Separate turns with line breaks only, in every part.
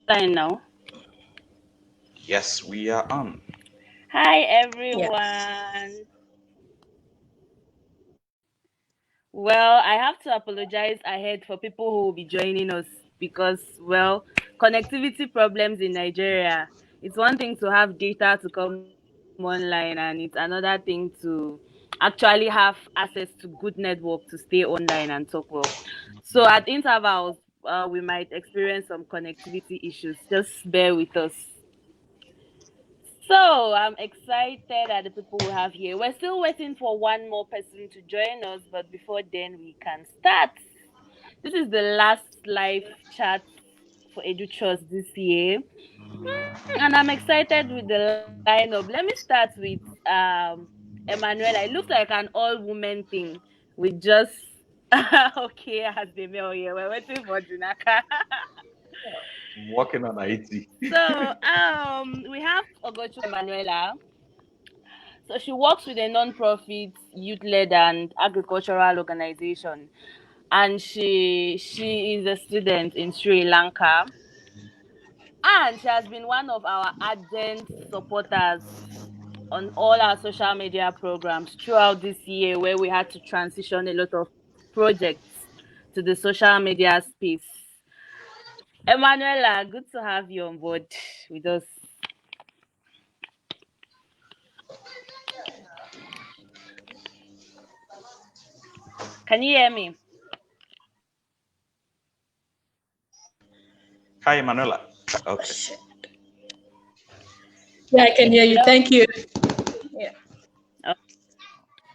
online now.
Yes, we are on.
Hi
Yes.
everyone. Well, I have to apologize ahead for people who will be joining us because, well, connectivity problems in Nigeria. It's one thing to have data to come online, and it's another thing to actually have access to good network to stay online and talk well. So at intervals, we might experience some connectivity issues. Just bear with us. So I'm excited at the people we have here. We're still waiting for one more person to join us, but before then we can start. This is the last live chat for EduTrust this year. And I'm excited with the lineup. Let me start with Emanuela. It looks like an all-woman thing with just okay as the male here. We're waiting for Junaka.
I'm working on IT.
So we have Ogochu Emanuela. So she works with a non-profit, youth-led, and agricultural organization, and she is a student in Sri Lanka, and she has been one of our ardent supporters on all our social media programs throughout this year, where we had to transition a lot of projects to the social media space. Emanuela, good to have you on board with us. Can you hear me?
Hi, Manuela. Okay.
Yeah, I can hear you.
Hello?
Thank you. Yeah.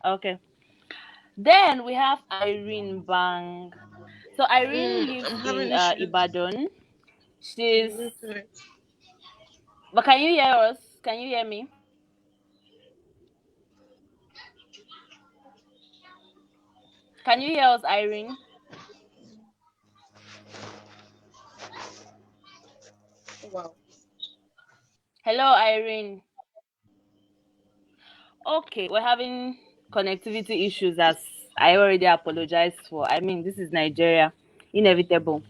Okay. Then we have Irene Bang. So Irene lives
I'm
in
having issues.
Ibadan. She's but can you hear us? Can you hear me? Can you hear us, Irene?
Wow.
Hello, Irene. Okay, we're having connectivity issues as I already apologized for. I mean, this is Nigeria. Inevitable.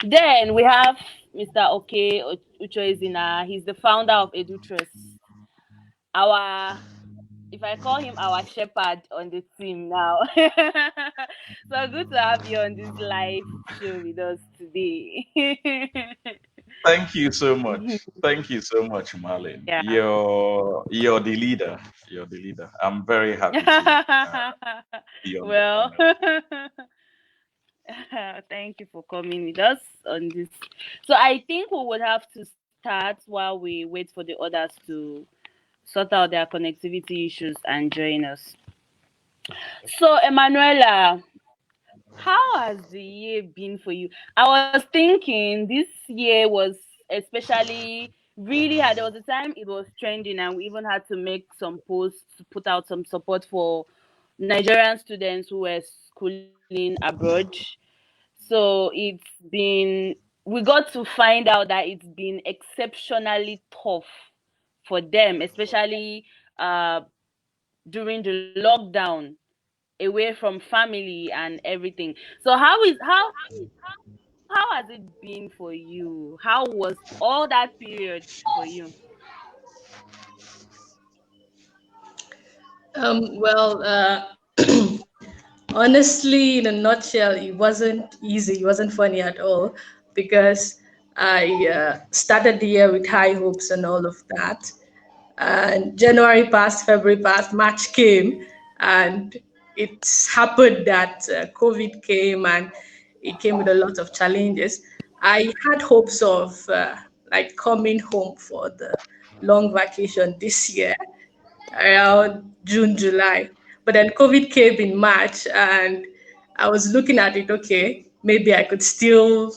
Then we have Mr. Oke Uchoizina. He's the founder of EduTrust. Our if I call him our shepherd on the team now. So good to have you on this live show with us today.
Thank you so much. Thank you so much, Marlene.
Yeah.
You're the leader. You're the leader. I'm very happy to be on the
Well,
panel.
thank you for coming with us on this. So I think we would have to start while we wait for the others to sort out their connectivity issues and join us. So, Emanuela, how has the year been for you? I was thinking this year was especially really hard. There was a time it was trending, and we even had to make some posts to put out some support for Nigerian students who were schooling abroad. So we got to find out that it's been exceptionally tough for them, especially uh, during the lockdown, away from family and everything. So how has it been for you? How was all that period for you?
Well, honestly, in a nutshell, it wasn't easy. It wasn't funny at all because I started the year with high hopes and all of that. And January passed, February passed, March came, and it happened that COVID came and it came with a lot of challenges. I had hopes of like coming home for the long vacation this year around June, July. But then COVID came in March, and I was looking at it, okay, maybe I could still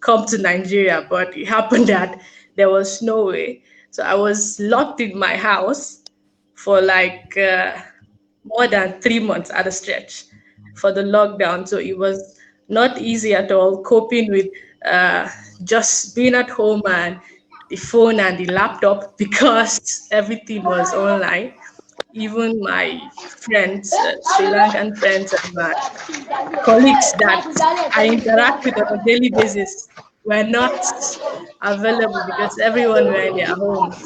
come to Nigeria, but it happened that there was no way. So I was locked in my house for like more than 3 months at a stretch for the lockdown. So it was not easy at all coping with uh, just being at home and the phone and the laptop because everything was online. Even my friends, Sri Lankan friends, and my colleagues that I interact with on a daily basis were not available because everyone were in their homes.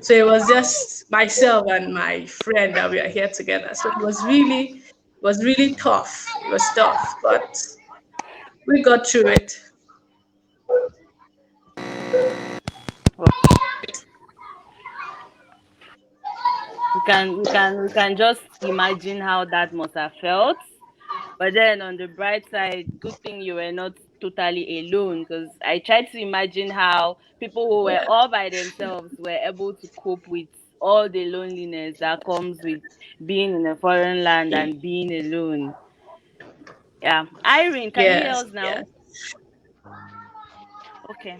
So it was just myself and my friend that we are here together. So it was really tough. It was tough, but we got through it.
We can just imagine how that must have felt. But then on the bright side, good thing you were not totally alone, because I tried to imagine how people who were
Yeah.
all by themselves were able to cope with all the loneliness that comes with being in a foreign land and being alone. Yeah. Irene, can you hear
Yes.
us
Yes.
now? Okay.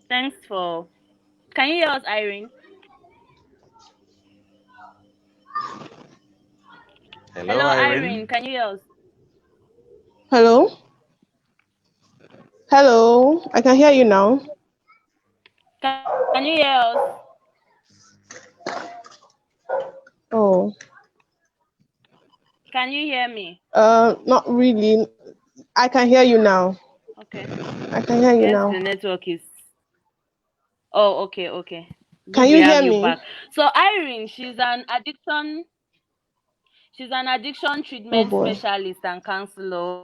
Thanks for. Can you hear us, Irene?
Hello,
Hello,
Irene.
Irene. Can you hear us?
Hello? Hello? I can hear you now.
Can you hear us?
Oh,
Can you hear me?
not really. I can hear you now.
Okay.
I can hear
I
you
guess
now.
the network is. Oh, okay, okay.
Can
Good, we
you
have
hear
you
me?
back. So Irene, she's an addiction
Oh
treatment
boy.
specialist and counselor,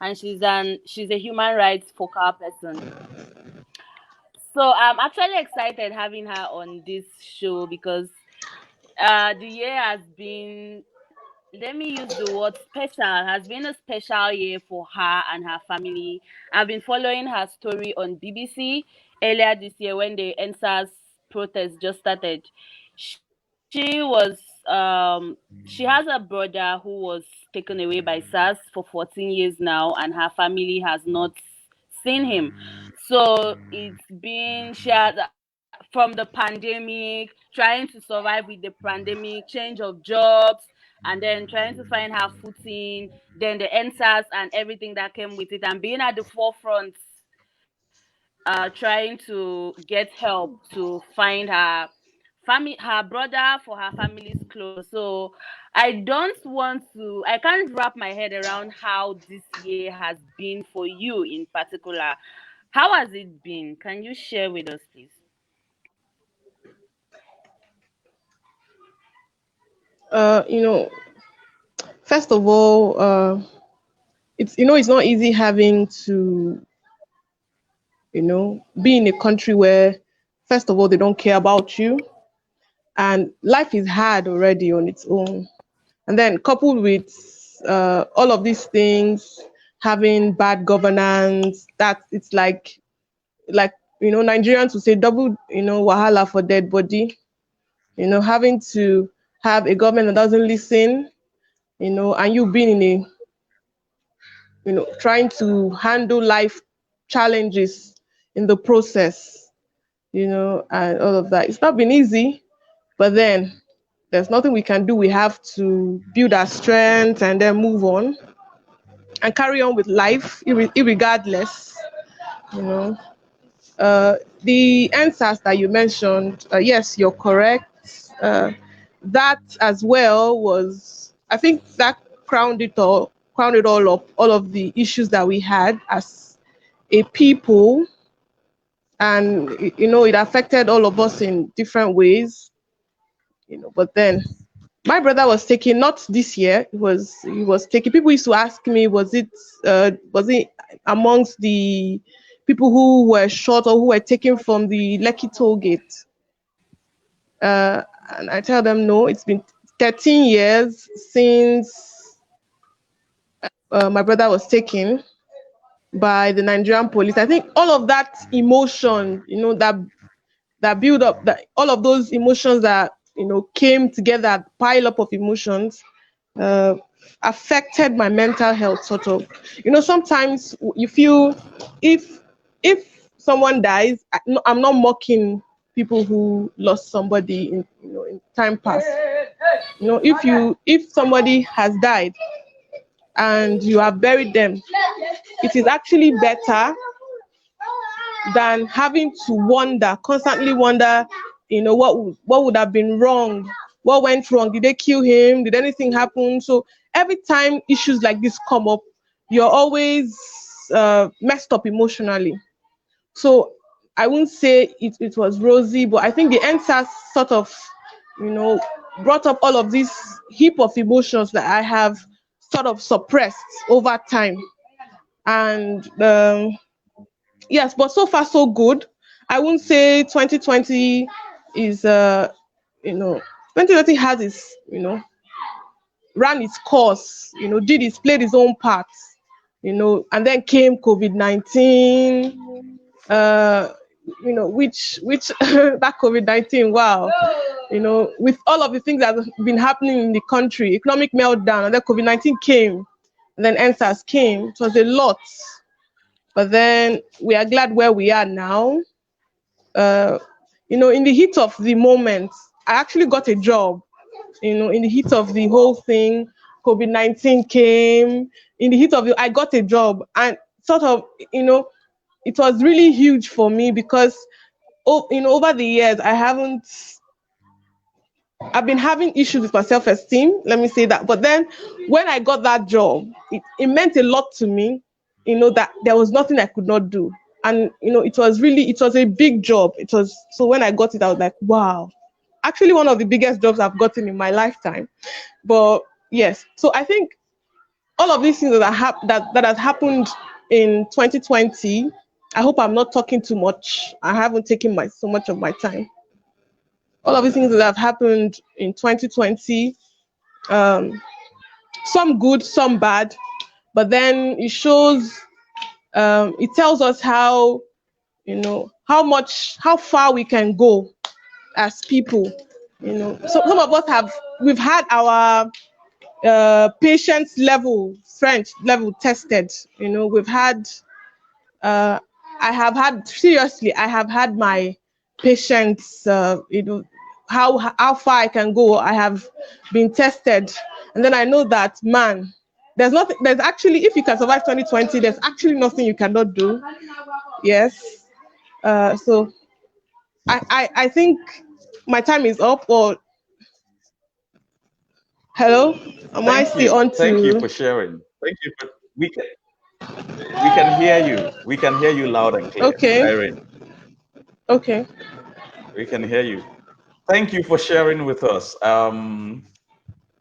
and she's a human rights focal person. So I'm actually excited having her on this show because the year has been, let me use the word special, has been a special year for her and her family. I've been following her story on BBC earlier this year when the NSAS protest just started. She was she has a brother who was taken away by SARS for 14 years now, and her family has not seen him. So it's been she has from the pandemic, trying to survive with the pandemic, change of jobs, and then trying to find her footing, then the answers and everything that came with it, and being at the forefront, trying to get help to find her brother for her family's clothes. So I can't wrap my head around how this year has been for you in particular. How has it been? Can you share with us, please?
Uh, you know, First of all, it's not easy having to, be in a country where, first of all, they don't care about you, and life is hard already on its own. And then coupled with all of these things, having bad governance, that it's like Nigerians would say double wahala for dead body. Having to have a government that doesn't listen, and you being in a trying to handle life challenges in the process, and all of that. It's not been easy, but then there's nothing we can do. We have to build our strength and then move on and carry on with life, irregardless. You know, the answers that you mentioned, yes, you're correct. That as well was, I think, that crowned it all up, all of the issues that we had as a people, and it affected all of us in different ways. But then my brother was taken, not this year. He was taken. People used to ask me, was it amongst the people who were shot or who were taken from the Lekki toll gate? Uh, and I tell them no. It's been 13 years since my brother was taken by the Nigerian police. I think all of that emotion, that build up, that all of those emotions that came together, pile up of emotions, uh, affected my mental health, sort of. Sometimes you feel, if someone dies, I'm not mocking people who lost somebody in time past. If somebody has died and you have buried them, it is actually better than having to constantly wonder, what would have been wrong, what went wrong, did they kill him, did anything happen? So every time issues like this come up, you're always messed up emotionally. So I wouldn't say it was rosy, but I think the NSAS sort of, brought up all of these heap of emotions that I have sort of suppressed over time. And yes, but so far so good. I wouldn't say 2020 is 2020 has its, ran its course, played its own part, and then came COVID-19, which that COVID-19, wow, with all of the things that have been happening in the country, economic meltdown, and then COVID-19 came, and then NSAS came. It was a lot, but then we are glad where we are now. In the heat of the moment, I actually got a job. In the heat of the whole thing, COVID-19 came. In the heat of I got a job, and sort of, it was really huge for me because, over the years, I've been having issues with my self-esteem. Let me say that. But then, when I got that job, it meant a lot to me. That there was nothing I could not do, and it was a big job. So when I got it, I was like, wow. Actually, one of the biggest jobs I've gotten in my lifetime. But yes, so I think all of these things that has happened in 2020. I hope I'm not talking too much. I haven't taken so much of my time. All of these things that have happened in 2020, some good, some bad, but then it shows, it tells us how far we can go as people. So some of us we've had our patience level, strength level tested. We've had, I have had my patience, how far I can go. I have been tested, and then I know that, man, there's actually, if you can survive 2020, there's actually nothing you cannot do. Yes. So I think my time is up. Or hello, am I still on to?
Thank you for sharing. Thank you for we can hear you. We can hear you loud and clear.
Okay.
Irene.
Okay.
We can hear you. Thank you for sharing with us.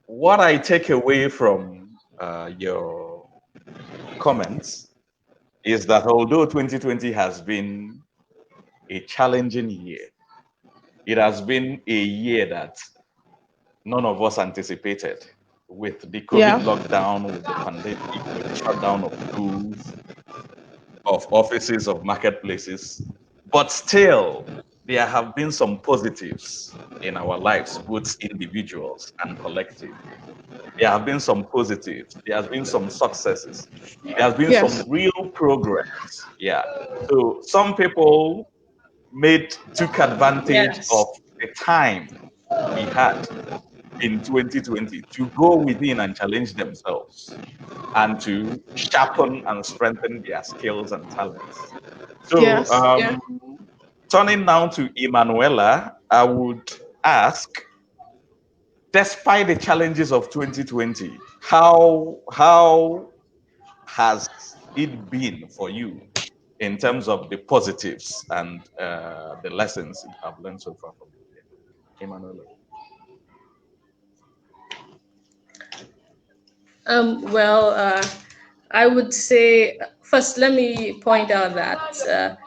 What I take away from your comments is that although 2020 has been a challenging year, it has been a year that none of us anticipated, with the COVID lockdown, with the pandemic, with the shutdown of schools, of offices, of marketplaces. But still, there have been some positives in our lives, both individuals and collective. There have been some positives. There has been some successes. There has been some real progress. Yeah. So some people took advantage of the time we had in 2020 to go within and challenge themselves and to sharpen and strengthen their skills and talents. So turning now to Emanuela, I would ask, despite the challenges of 2020, how has it been for you in terms of the positives and the lessons you have learned so far from it? Emanuela.
I would say, first, let me point out that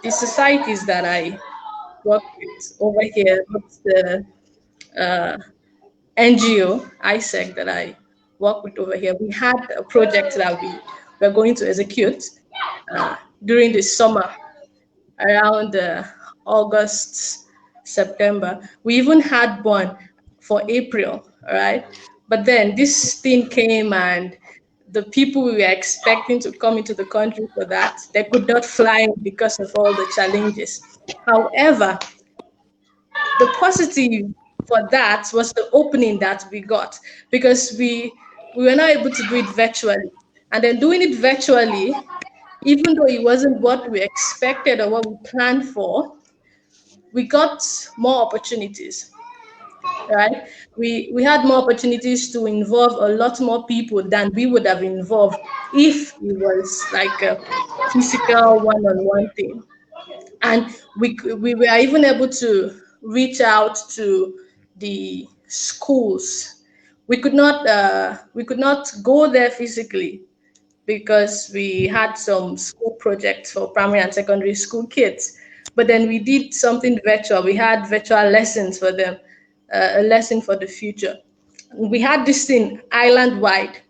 the societies that I work with over here, what's the NGO, ISEC, that I work with over here, we had a project that we were going to execute during the summer, around August, September. We even had one for April, all right? But then this thing came, and the people we were expecting to come into the country for that, they could not fly because of all the challenges. However, the positive for that was the opening that we got, because we were not able to do it virtually. And then doing it virtually, even though it wasn't what we expected or what we planned for, we got more opportunities, right? We had more opportunities to involve a lot more people than we would have involved if it was like a physical one-on-one thing. And we were even able to reach out to the schools. We could not go there physically because we had some school projects for primary and secondary school kids. But then we did something virtual. We had virtual lessons for them, a lesson for the future. We had this thing island wide.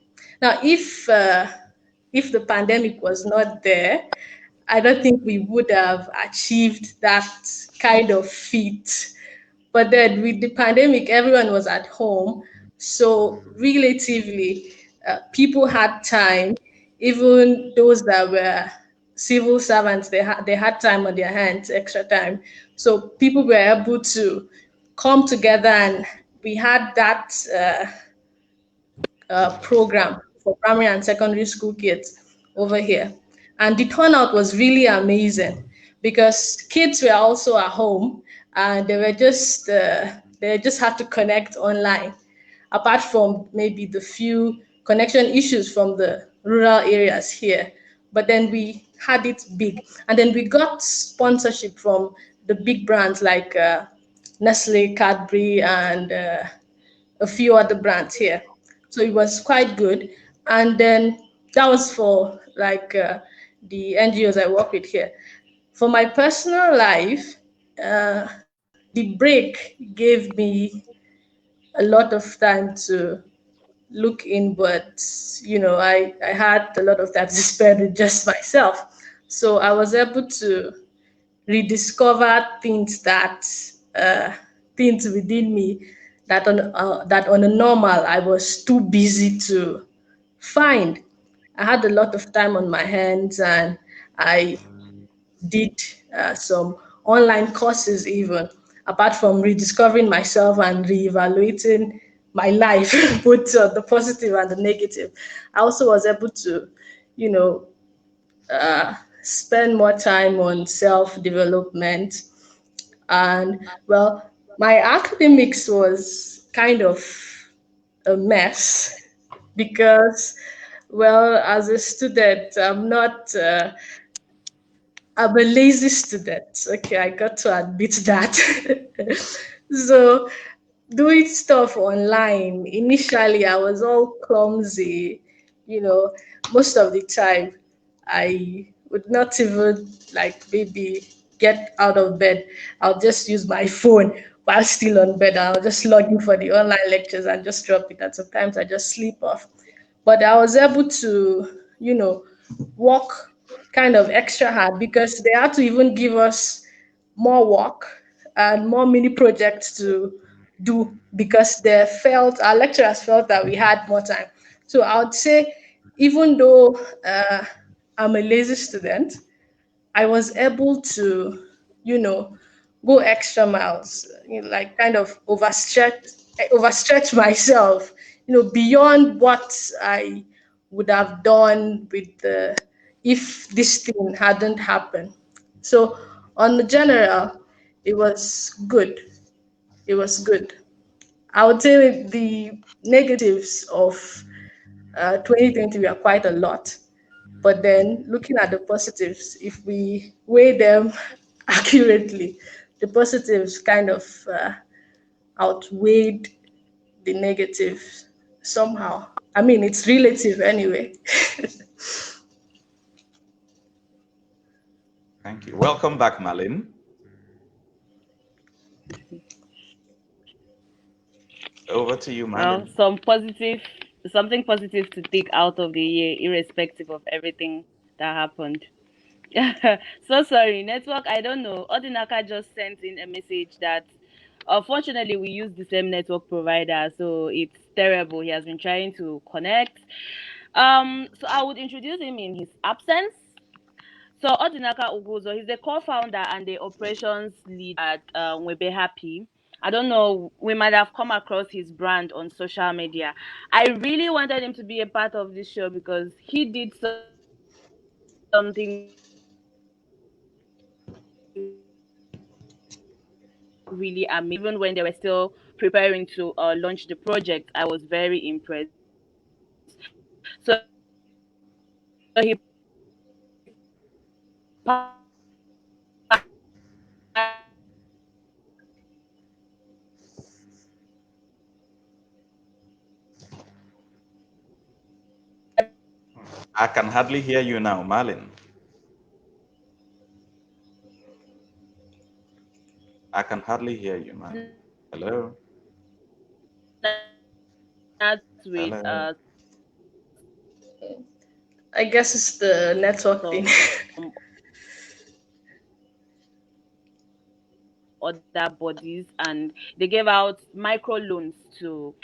Now, if the pandemic was not there, I don't think we would have achieved that kind of feat. But then with the pandemic, everyone was at home. So, relatively, people had time. Even those that were civil servants, they had time on their hands, extra time. So, people were able to come together, and we had that program for primary and secondary school kids over here. And the turnout was really amazing because kids were also at home and they just had to connect online. Apart from maybe the few connection issues from the rural areas here, but then we had it big, and then we got sponsorship from the big brands like Nestle, Cadbury, and a few other brands here. So it was quite good. And then that was for like the NGOs I work with here. For my personal life, the break gave me a lot of time to look in, but I had a lot of time to spend with just myself. So I was able to rediscover uh, things within me that on a normal I was too busy to find. I had a lot of time on my hands, and I did some online courses even, apart from rediscovering myself and reevaluating my life, both the positive and the negative. I also was able to, you know, spend more time on self development. And well, my academics was kind of a mess because, well, as a student, I'm a lazy student. Okay, I got to admit that. So, doing stuff online, initially, I was all clumsy. You know, most of the time, I would not even like maybe get out of bed. I'll just use my phone while still on bed. I'll just log in for the online lectures and just drop it. And sometimes I just sleep off. But I was able to, work kind of extra hard because they had to even give us more work and more mini projects to do because our lecturers felt that we had more time. So I would say, even though I'm a lazy student, I was able to, you know, go extra miles, like kind of overstretch myself, beyond what I would have done if this thing hadn't happened. So on the general, it was good. It was good. I would say the negatives of 2020 were quite a lot. But then looking at the positives, if we weigh them accurately, the positives kind of outweighed the negatives somehow. I mean, it's relative anyway.
Thank you. Welcome back, Marlene. Over to you,
Well,
Marlene.
something positive to take out of the year, irrespective of everything that happened. So sorry, network. I don't know. Odinaka just sent in a message that unfortunately we use the same network provider, so it's terrible. He has been trying to connect. So I would introduce him in his absence. So Odinaka Uguzo, he's the co-founder and the operations lead at Webe Happy. I don't know, we might have come across his brand on social media. I really wanted him to be a part of this show because he did something really amazing for us. Even when they were still preparing to launch the project, I was very impressed. So he partnered with
I can hardly hear you now, Marline. I can hardly hear you, Marline. Hello?
That's with
Hello?
I guess it's the network thing.
some other bodies, and they gave out micro loans to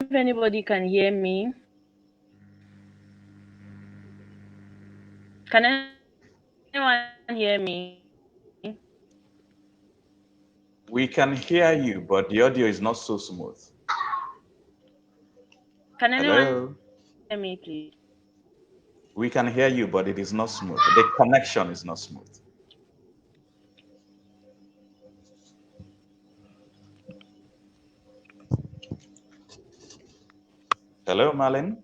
if anybody can hear me. Can anyone hear me?
We can hear you, but the audio is not so smooth.
Can anyone
Hello?
hear me, please?
We can hear you, but it is not smooth. The connection is not smooth. Hello, Marline?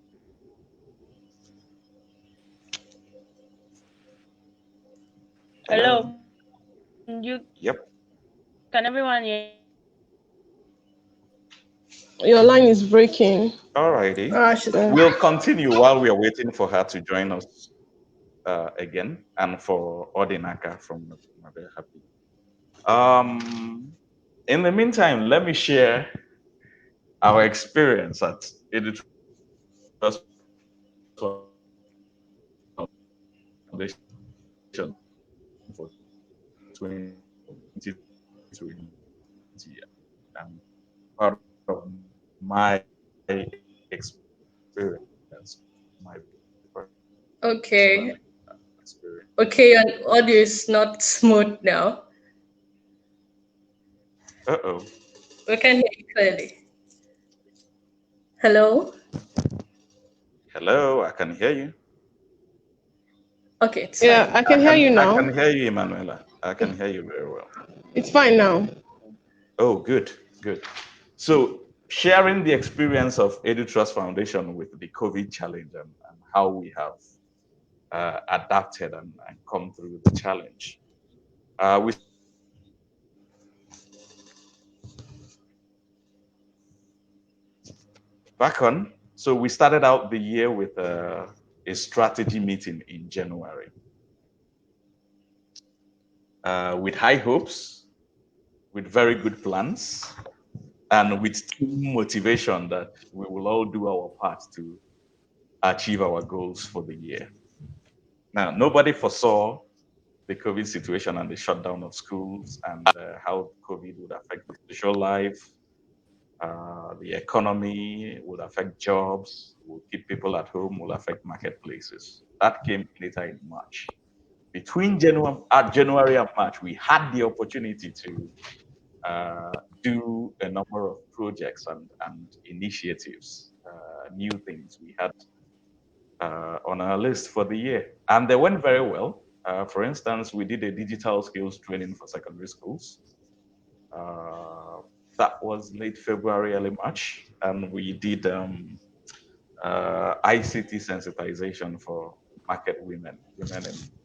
Hello. You
Yep.
can everyone hear?
Your line is breaking.
Alrighty.
So
We'll continue while we are waiting for her to join us again, and for Odinaka from Mother Happy. In the meantime, let me share our experience at EduTrust Foundation for 2020, and part of my experience, my
Okay.
personal experience.
Okay, your audio is not smooth now.
Uh-oh.
We can hear you clearly. Hello?
Hello, I can hear you.
Okay, it's
yeah,
fine.
I can hear you
I
now.
can hear you, Emanuela. I can hear you very well.
It's fine now.
Oh, good, good. So, sharing the experience of EduTrust Foundation with the COVID challenge, and how we have adapted and come through the challenge. We back on. So we started out the year with a strategy meeting in January, with high hopes, with very good plans, and with team motivation that we will all do our part to achieve our goals for the year. Now, nobody foresaw the COVID situation and the shutdown of schools, and how COVID would affect the social life, the economy, would affect jobs, will keep people at home, will affect marketplaces. That came later in March. Between January and March, we had the opportunity to do a number of projects and initiatives, new things we had on our list for the year. And they went very well. For instance, we did a digital skills training for secondary schools. That was late February, early March. And we did ICT sensitization for market women in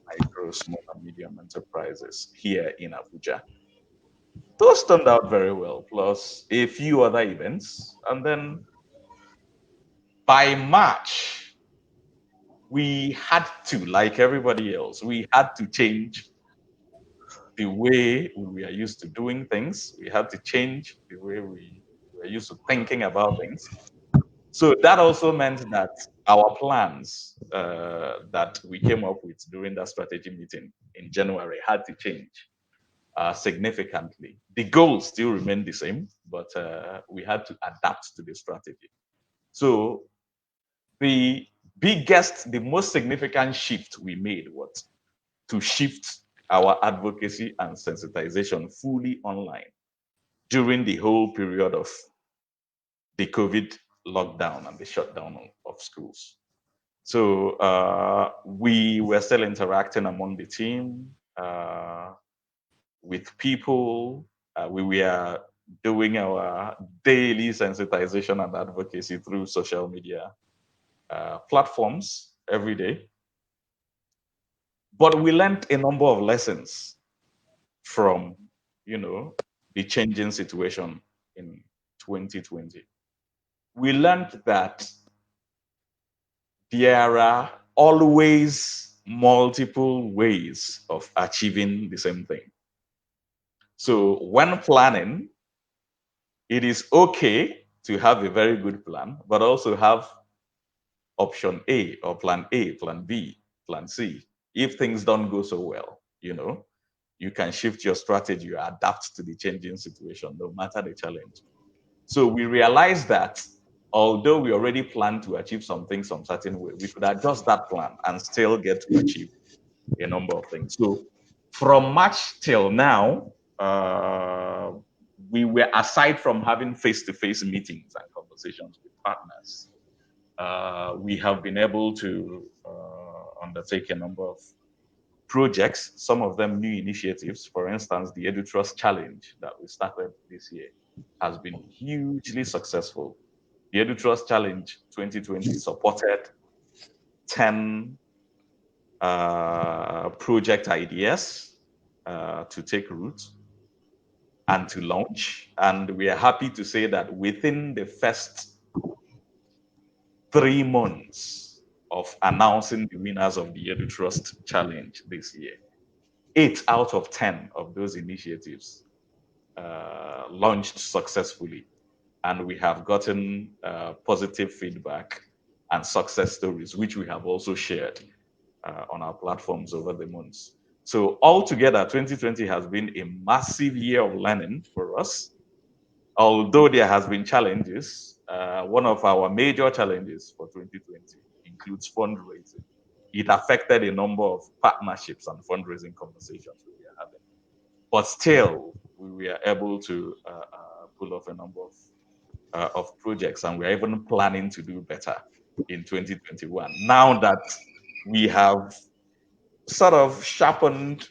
micro, small, and medium enterprises here in Abuja. Those turned out very well, plus a few other events. And then by March, we had to, like everybody else, we had to change the way we are used to doing things. We had to change the way we were used to thinking about things. So that also meant that our plans that we came up with during that strategy meeting in January had to change significantly. The goals still remained the same, but we had to adapt to the strategy. So the the most significant shift we made was to shift our advocacy and sensitization fully online during the whole period of the COVID lockdown and the shutdown of schools. So we were still interacting among the team, with people. We were doing our daily sensitization and advocacy through social media platforms every day. But we learned a number of lessons from the changing situation in 2020. We learned that there are always multiple ways of achieving the same thing. So when planning, it is okay to have a very good plan, but also have option A or plan A, plan B, plan C. If things don't go so well, you can shift your strategy, you adapt to the changing situation, no matter the challenge. So we realized that although we already planned to achieve something some certain way, we could adjust that plan and still get to achieve a number of things. So from March till now, we were, aside from having face-to-face meetings and conversations with partners, we have been able to undertake a number of projects, some of them new initiatives. For instance, the EduTrust challenge that we started this year has been hugely successful. The EduTrust challenge 2020 supported 10 project ideas to take root and to launch. And we are happy to say that within the first 3 months of announcing the winners of the EduTrust challenge this year, 8 out of 10 of those initiatives launched successfully. And we have gotten positive feedback and success stories, which we have also shared on our platforms over the months. So altogether, 2020 has been a massive year of learning for us. Although there has been challenges, one of our major challenges for 2020 includes fundraising. It affected a number of partnerships and fundraising conversations we were having. But still, we were able to pull off a number of projects, and we're even planning to do better in 2021. Now that we have sort of sharpened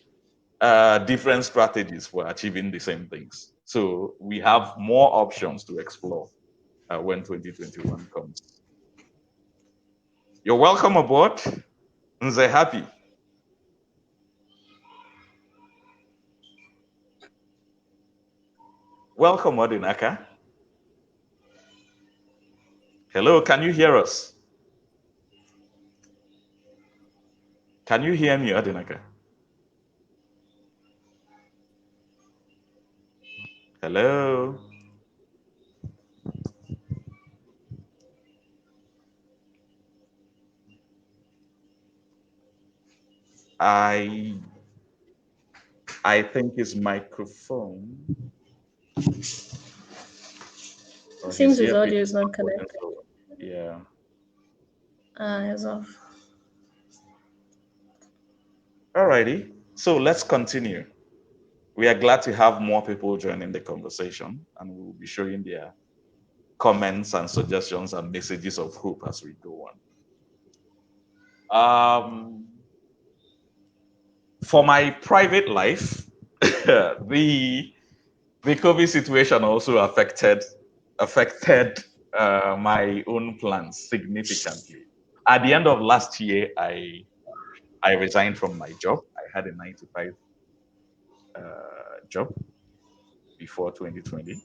different strategies for achieving the same things. So we have more options to explore when 2021 comes. You're welcome aboard. Nze happy. Welcome, Odinaka. Hello, can you hear us? Can you hear me, Odinaka? Hello. I think his microphone.
Seems his audio is not connected.
Yeah.
It's off.
Alrighty. So let's continue. We are glad to have more people joining the conversation, and we will be showing their comments and suggestions and messages of hope as we go on. For my private life, the COVID situation also affected my own plans significantly. At the end of last year, I resigned from my job. I had a 9 to 5 job before 2020.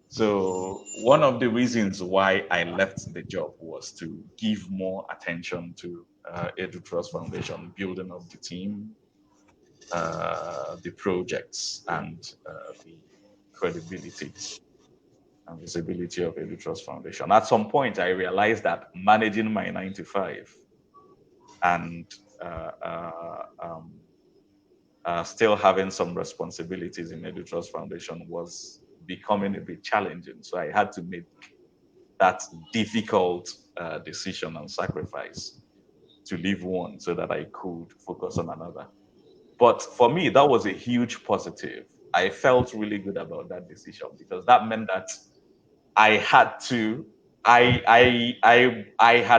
So one of the reasons why I left the job was to give more attention to EduTrust Foundation, building up the team, the projects, and the credibility and visibility of EduTrust Foundation. At some point, I realized that managing my 9 to 5 and still having some responsibilities in EduTrust Foundation was becoming a bit challenging. So I had to make that difficult decision and sacrifice to leave one so that I could focus on another. But for me, that was a huge positive. I felt really good about that decision because that meant that I had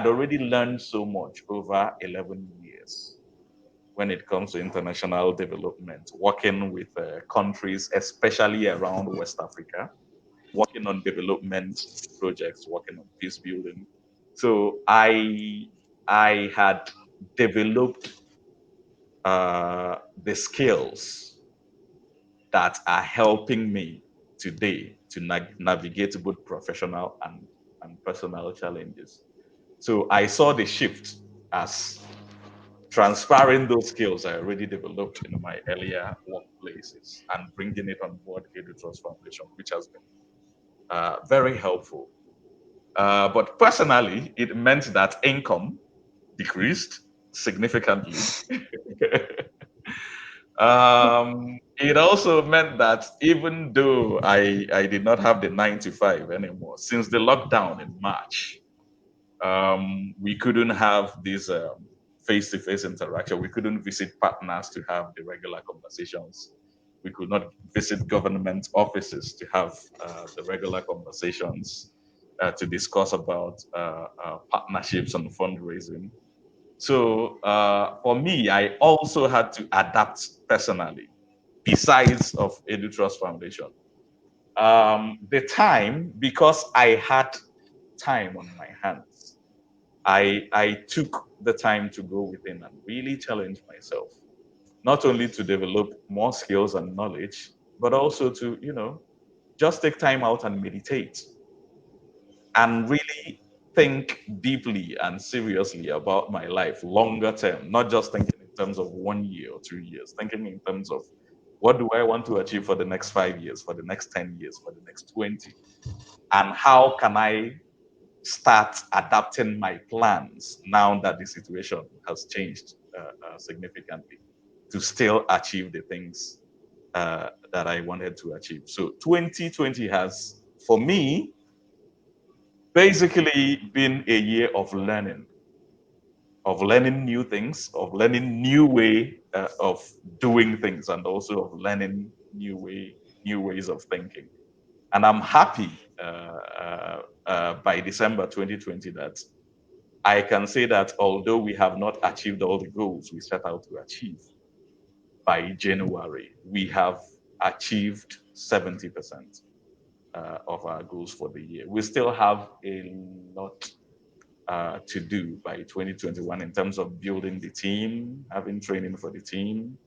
already learned so much over 11 years when it comes to international development, working with countries, especially around West Africa, working on development projects, working on peace building. So I had developed the skills that are helping me today to navigate both professional and personal challenges. So I saw the shift as transferring those skills I already developed in my earlier workplaces and bringing it on board EduTrust Foundation, which has been very helpful. But personally, it meant that income decreased significantly. It also meant that even though I did not have the 9 to 5 anymore, since the lockdown in March, we couldn't have this face-to-face interaction. We couldn't visit partners to have the regular conversations. We could not visit government offices to have the regular conversations to discuss about partnerships and fundraising. So for me, I also had to adapt personally, besides of EduTrust Foundation. The time, because I had time on my hands, I took the time to go within and really challenge myself, not only to develop more skills and knowledge, but also to, just take time out and meditate and really think deeply and seriously about my life longer term, not just thinking in terms of 1 year or 2 years, thinking in terms of what do I want to achieve for the next 5 years, for the next 10 years, for the next 20, and how can I start adapting my plans now that the situation has changed significantly to still achieve the things that I wanted to achieve. So 2020 has, for me, basically been a year of learning new things, of learning new way of doing things, and also of learning new ways of thinking. And I'm happy by December 2020 that I can say that although we have not achieved all the goals we set out to achieve, by January, we have achieved 70% of our goals for the year. We still have a lot to do by 2021 in terms of building the team, having training for the team,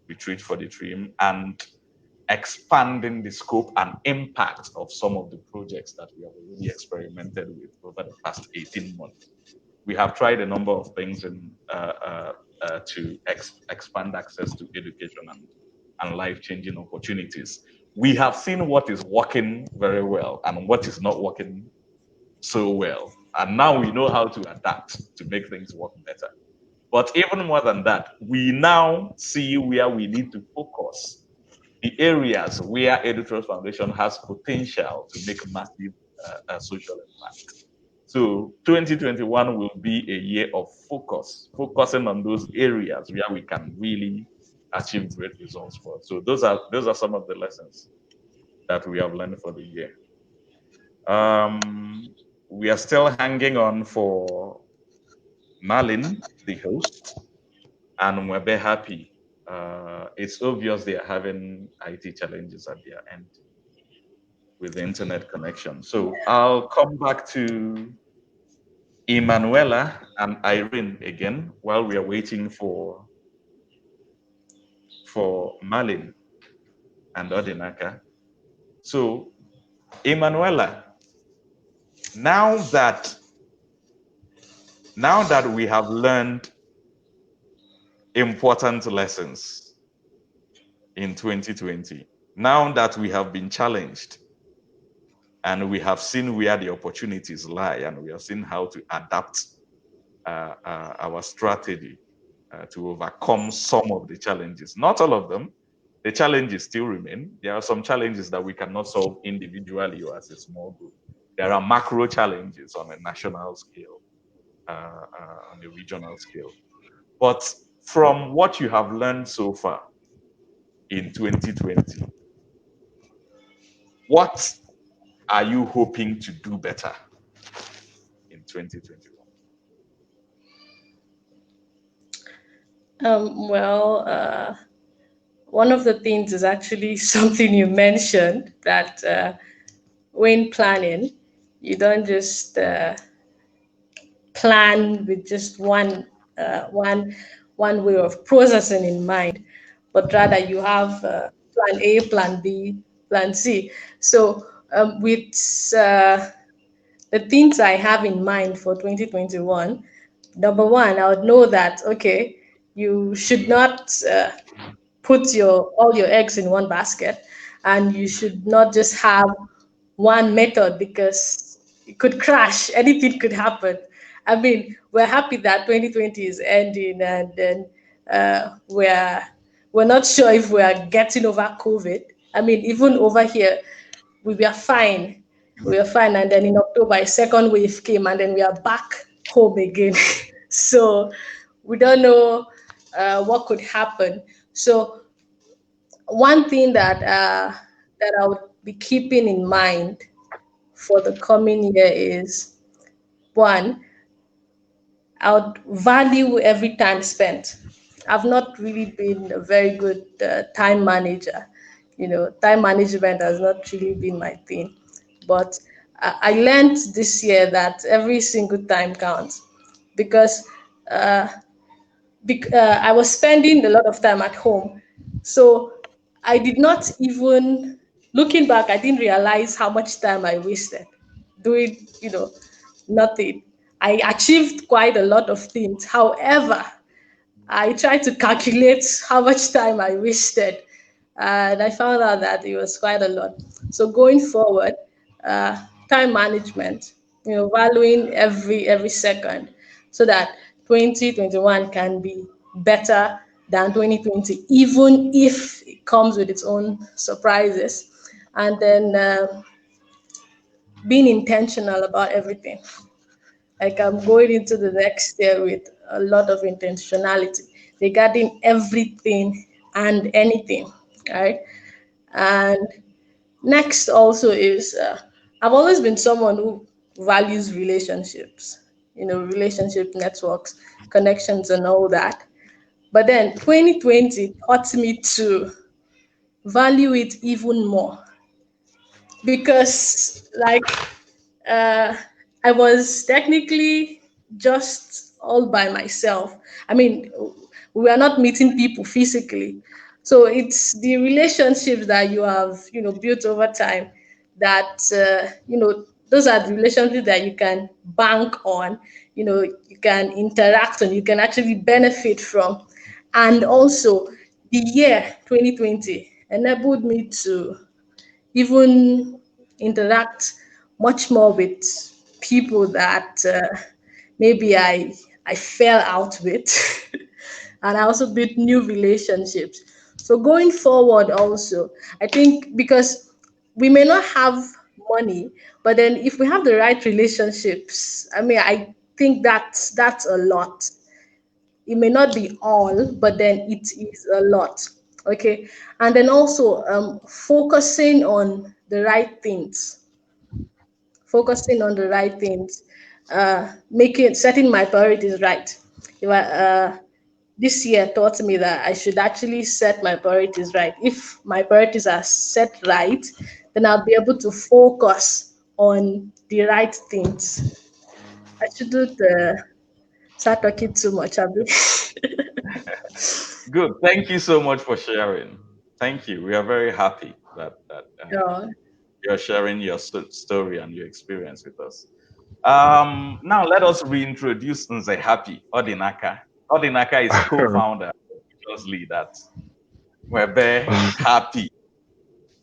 retreat for the team, and expanding the scope and impact of some of the projects that we have already experimented with over the past 18 months. We have tried a number of things to expand access to education and life-changing opportunities. We have seen what is working very well and what is not working so well. And now we know how to adapt to make things work better. But even more than that, we now see where we need to focus, the areas where EduTrust Foundation has potential to make massive social impact. So 2021 will be a year of focusing on those areas where we can really achieve great results for. So those are some of the lessons that we have learned for the year. We are still hanging on for Marline, the host, and we're very happy. It's obvious they are having IT challenges at their end with the internet connection. So I'll come back to Emanuela and Irene again while we are waiting for Marline and Odinaka. So Emanuela, now that we have learned important lessons in 2020, now that we have been challenged and we have seen where the opportunities lie and we have seen how to adapt our strategy to overcome some of the challenges, not all of them. The challenges still remain. There are some challenges that we cannot solve individually or as a small group. There are macro challenges on a national scale, on a regional scale. But from what you have learned so far in 2020, what are you hoping to do better in 2021?
One of the things is actually something you mentioned, that when planning, you don't just plan with just one way of processing in mind, but rather you have plan A, plan B, plan C. So with the things I have in mind for 2021, number one, I would know that, okay, you should not put all your eggs in one basket, and you should not just have one method because it could crash. Anything could happen. I mean, we're happy that 2020 is ending, and then we're not sure if we are getting over COVID. I mean, even over here, we were fine. We were fine, and then in October, a second wave came, and then we are back home again. So we don't know what could happen. So one thing that I would be keeping in mind for the coming year is, one, I would value every time spent. I've not really been a very good time manager. Time management has not really been my thing. But I learned this year that every single time counts, because I was spending a lot of time at home. So I did not even, looking back, I didn't realize how much time I wasted doing, nothing. I achieved quite a lot of things. However, I tried to calculate how much time I wasted, and I found out that it was quite a lot. So going forward, time management, valuing every second, so that 2021 can be better than 2020, even if it comes with its own surprises. And then being intentional about everything. Like, I'm going into the next year with a lot of intentionality regarding everything and anything, right? And next also is, I've always been someone who values relationships, relationship networks, connections, and all that. But then 2020 taught me to value it even more, because, like, I was technically just all by myself. I mean, we are not meeting people physically. So it's the relationships that you have, built over time, that, those are the relationships that you can bank on, you can interact on, you can actually benefit from. And also, the year 2020 enabled me to even interact much more with people that maybe I fell out with, and I also built new relationships. So going forward, also, I think, because we may not have money, but then if we have the right relationships, I mean, I think that's a lot. It may not be all, but then it is a lot. Okay. And then also, focusing on the right things, setting my priorities right. If this year taught me that I should actually set my priorities right. If my priorities are set right, then I'll be able to focus on the right things. I shouldn't start talking too much, Abby.
Good. Thank you so much for sharing. Thank you. We are very happy that
Yeah.
you're sharing your story and your experience with us. Now let us reintroduce Nze Happy Odinaka. Odinaka is co-founder of lead at Webe Happy,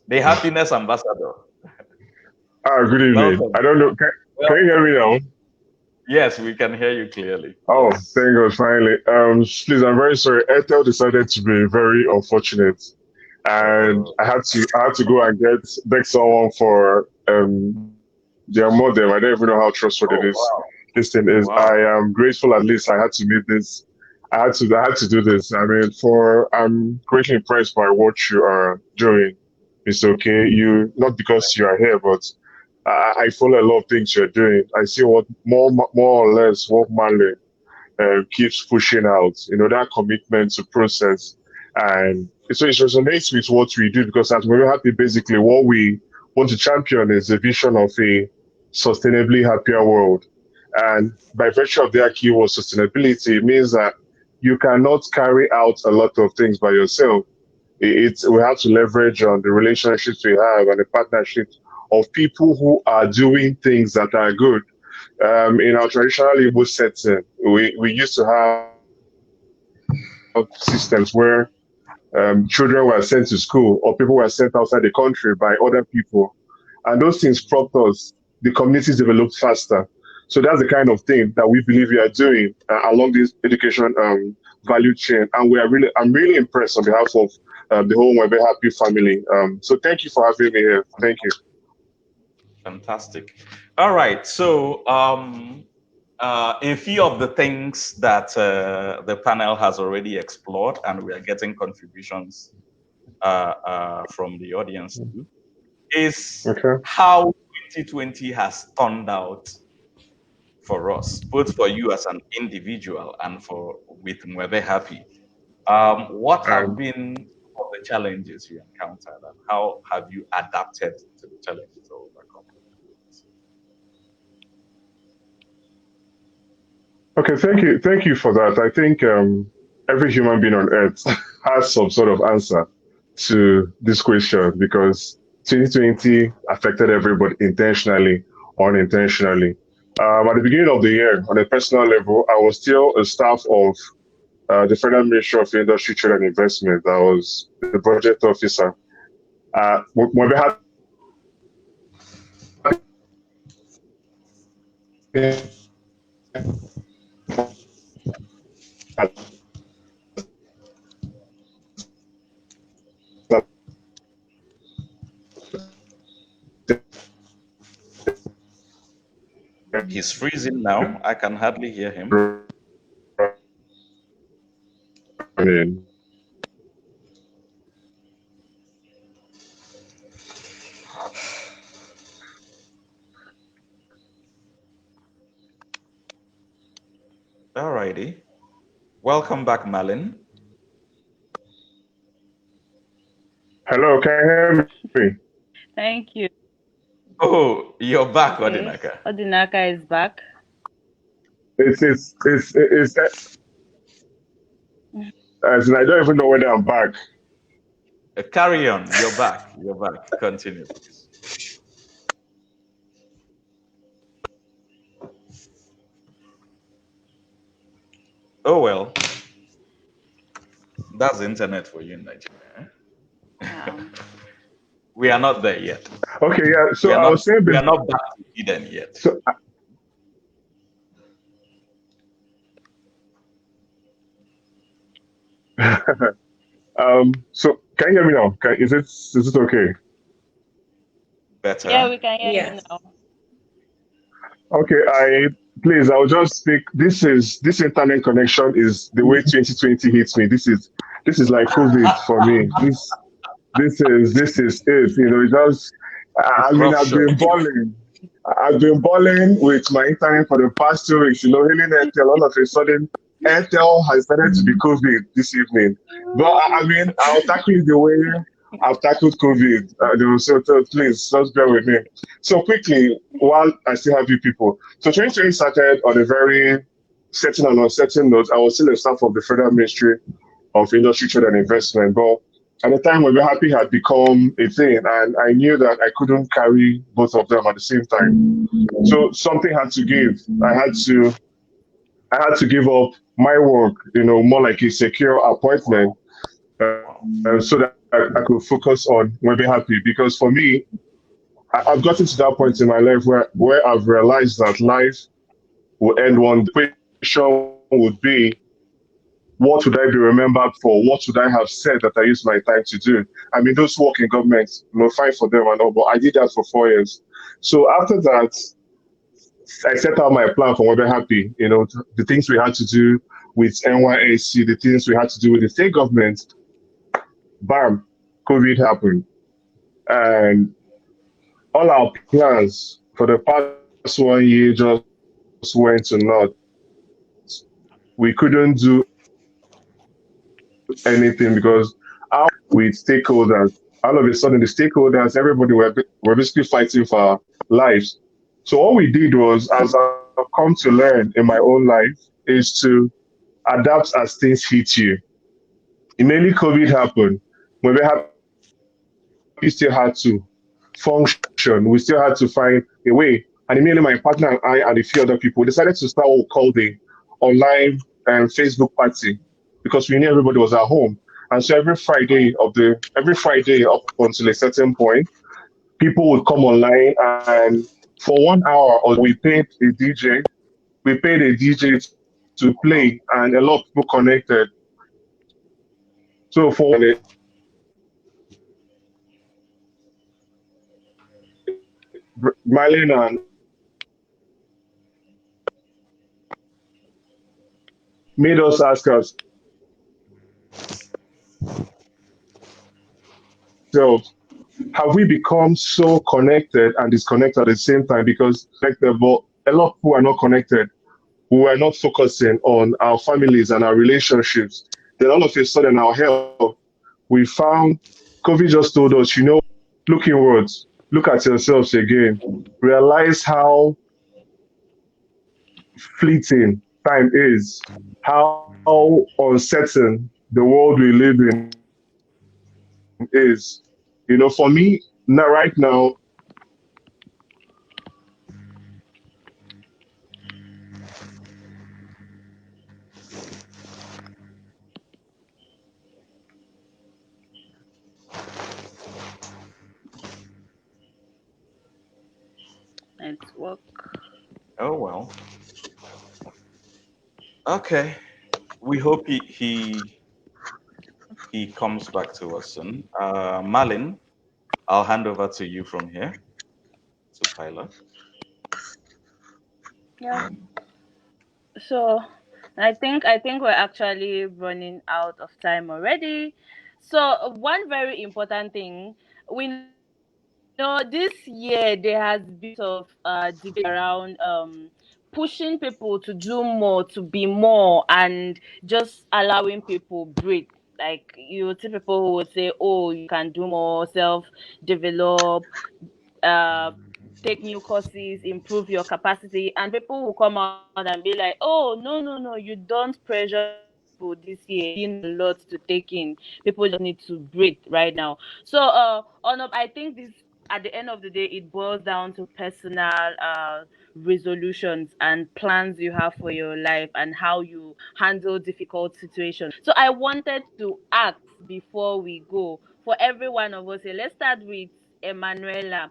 the happiness ambassador.
Good evening.
Welcome.
I don't know. Can you hear me now?
Yes, we can hear you clearly.
Oh,
Yes.
thank God, finally. Please, I'm very sorry. Airtel decided to be very unfortunate, and I had to go and beg someone for their modem. I don't even know how trustworthy this thing is.
Wow.
I am grateful. At least I had to meet this. I had to do this. I mean, I'm greatly impressed by what you are doing. It's okay. You, not because you are here, but I follow a lot of things you're doing. I see what more or less what Marline keeps pushing out. That commitment to process, and so it resonates with what we do, because as we're happy, basically what we want to champion is the vision of a sustainably happier world. And by virtue of their keyword sustainability, it means that you cannot carry out a lot of things by yourself. We have to leverage on the relationships we have and the partnerships of people who are doing things that are good. In our traditional Igbo setting, we used to have systems where children were sent to school or people were sent outside the country by other people. And those things propped us, the communities developed faster. So that's the kind of thing that we believe we are doing along this education value chain. And I'm really impressed on behalf of the whole Mwebe Happy family. So thank you for having me here. Thank you.
Fantastic. All right. So a few of the things that the panel has already explored, and we are getting contributions from the audience too, is how 2020 has turned out for us, both for you as an individual and with Mwebe Happy. What have been some of the challenges you encountered, and how have you adapted to the challenges or overcome?
Okay, thank you for that. I think every human being on earth has some sort of answer to this question, because 2020 affected everybody intentionally or unintentionally. At the beginning of the year, on a personal level, I was still a staff of the Federal Ministry of Industry, Trade and Investment. I was the budget officer. When we had
He's freezing now. I can hardly hear him. Alrighty. Welcome back, Marline.
Hello, can you hear me?
Thank you.
Oh, you're back,
Okay.
Odinaka.
Odinaka is back.
It's as in, I don't even know whether I'm back.
Carry on. You're back. You're back. Continue, please. Oh, well. That's the internet for you in Nigeria.
Wow.
We are not there yet.
Okay, yeah. So I was saying,
we are not back to Eden yet.
So, so can you hear me now? Is it okay?
Better.
Yeah, we can hear you now.
Okay, please, I'll just speak. This internet connection is the way 2020 hits me. This is like COVID for me. This is it. You know, it just. I mean, I've been balling with my internet for the past 2 weeks. You know, hailing Airtel. All of a sudden, Airtel has started to be COVID this evening. But I mean, I'll tackle it the way I've tackled COVID. So please, just bear with me. So quickly, while I still have you people. So 2020 started on a very certain and uncertain note. I was still a staff of the Federal Ministry of Industry, Trade and Investment. But at the time, Mwebe Happy had become a thing, and I knew that I couldn't carry both of them at the same time. So something had to give. I had to give up my work, you know, more like a secure appointment, so that I could focus on Mwebe Happy. Because for me, I've gotten to that point in my life where I've realized that life will end one day. The question would be, what would I be remembered for? What would I have said that I used my time to do? I mean, those who work in government, you know, fine for them and all, but I did that for 4 years. So after that, I set out my plan for Mwebe Happy, you know, the things we had to do with NYSC, the things we had to do with the state government. Bam, COVID happened. And all our plans for the past 1 year just went to naught. We couldn't do anything because with stakeholders, all of a sudden the stakeholders, everybody were basically fighting for our lives. So all we did was, as I've come to learn in my own life, is to adapt as things hit you. Immediately COVID happened. we still had to function. We still had to find a way. And immediately my partner and I and a few other people decided to start what we call the online Facebook party because we knew everybody was at home. And so every Friday up until a certain point, people would come online and for 1 hour or we paid a DJ to play and a lot of people connected. So for Marline and made us ask ourselves, have we become so connected and disconnected at the same time? Because like a lot of people are not connected. We were not focusing on our families and our relationships. Then all of a sudden, our health, we found COVID just told us, look inwards, look at yourselves again, realize how fleeting time is, how uncertain the world we live in is. For me, now, right now,
Network.
Oh well. Okay. We hope he comes back to us soon. Marlin, I'll hand over to you from here to pilot.
Yeah. So I think we're actually running out of time already. So one very important thing, we know this year there has been a lot of debate around pushing people to do more, to be more, and just allowing people breathe. Like you would see people who would say, "Oh, you can do more, self develop, uh, take new courses, improve your capacity," and people will come out and be like, "Oh, no, you don't pressure people this year. You've seen a lot to take in. People just need to breathe right now." So, I think this at the end of the day, it boils down to personal resolutions and plans you have for your life and how you handle difficult situations. So, I wanted to ask before we go for every one of us here. Let's start with Emanuela.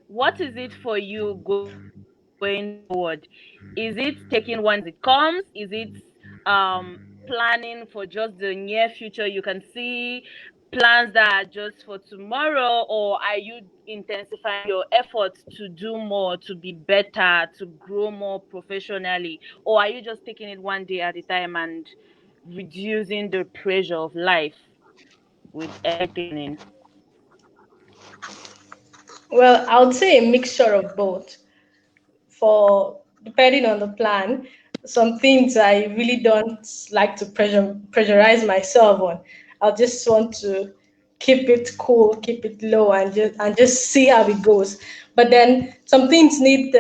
What is it for you going forward? Is it taking one day as it comes? Is it planning for just the near future? You can see plans that are just for tomorrow, or are you intensifying your efforts to do more, to be better, to grow more professionally, or are you just taking it one day at a time and reducing the pressure of life with everything in?
Well, I would say a mixture of both. For depending on the plan, some things I really don't like to pressurize myself on. I'll just want to keep it cool, keep it low, and just see how it goes. But then some things need